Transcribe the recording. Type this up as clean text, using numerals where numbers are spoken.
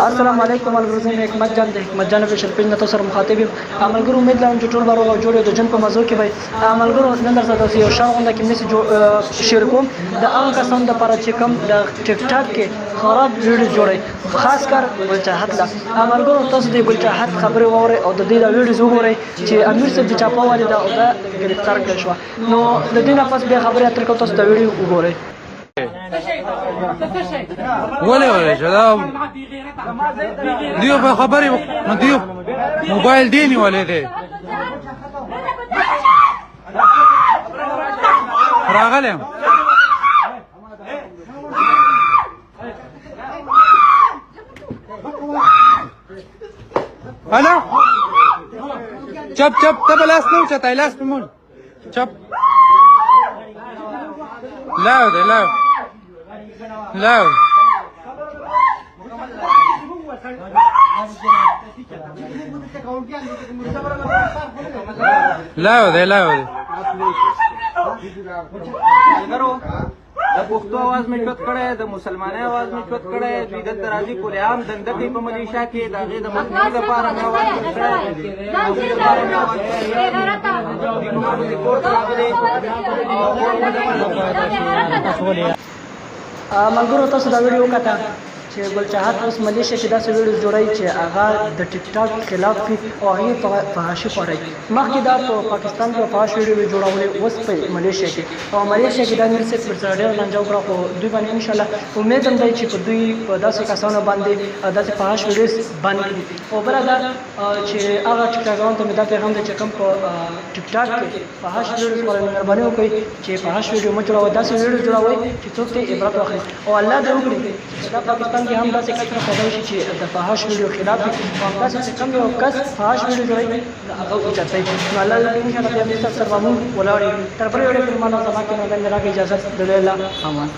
السلام علیکم ملګرو، زه حکمت جان د حکمت جان افیشل پیج نه تاسو سره مخاطب یم. ملګرو امید لرم چې ټول به روغ او جوړ یو. د جن په موضوع کې به ملګرو نن درته داسې یو شان غونډه کې مسې شیر کوم د هغه کسانو دپاره چې کوم د ټیک ټاک کې خراب ویډیو جوړوي، خاص کر ګلچاحت له. ملګرو تاسو د ګلچاحت خبرې واورئ او د دې د ویډیوز وګورئ چې امیر صاحب د چاپه والې ده او دا ګرفتار کړی شوه. نو د دې نه پس بیا خبرې اترې کوو، تاسو د ویډیو وګورئ. ولې چې دا دیو په خبرې نو دیو موبایل دی نیولې دی راغلم هلا چپ چپ ته لاس نه اوچتای، لاس په مون چپ لاو دی لاو لاو لاو دی لاو دی د پښتو आवाज مې چوت کړی، د مسلمانۍ आवाज مې چوت کړی. دوی دلته راځي کولې عام دنده کوي په ملیشا کې، د هغې د مخنیوي لپاره مې आवाज چوت کړی. ملګرو تاسو دا ویډیو وکړه چې ګلچاحت اوس ملیشیا کې داسې ویډیوز جوړوي چې هغه د ټیک ټاک خلاف وي او هغې فحاشي خپروي. مخکې دا په پاکستان کې فحاش ویډیوې جوړولې، اوس په ملیشیا کې او ملیشیا کې دا امیر صاحب ورسره ډېر لانجه وکړه، خو دوی باندې انشاءالله امید هم دی چې په دوی په داسې کسانو باندې داسې فحاش ویډیوز بند کړي. او بله دا چې هغه ټیکټاکرانو ته مې دا پیغام دی چې کوم په ټیک ټاک کې فحاش ویډیوز باندې مهرباني وکړئ چې فحاش ویډیو مه جوړوئ، داسې ویډیو جوړوئ چې څوک ترې عبرت واخلي. او الله دې وکړي چې دا پاکستان کې هم داسې کسره پیدا شي چې د فحاش ویډیو خلاف وي او همداسې چې کوم یو کس فحاش ویډیو جوړوي هغه اوچتوي. نو الله دې انشاءالله بیا موږ سره به مونږ ولاړ یو. تر بلې ویډیو کې ما زما کې راکړئ اجازه. د الله امان.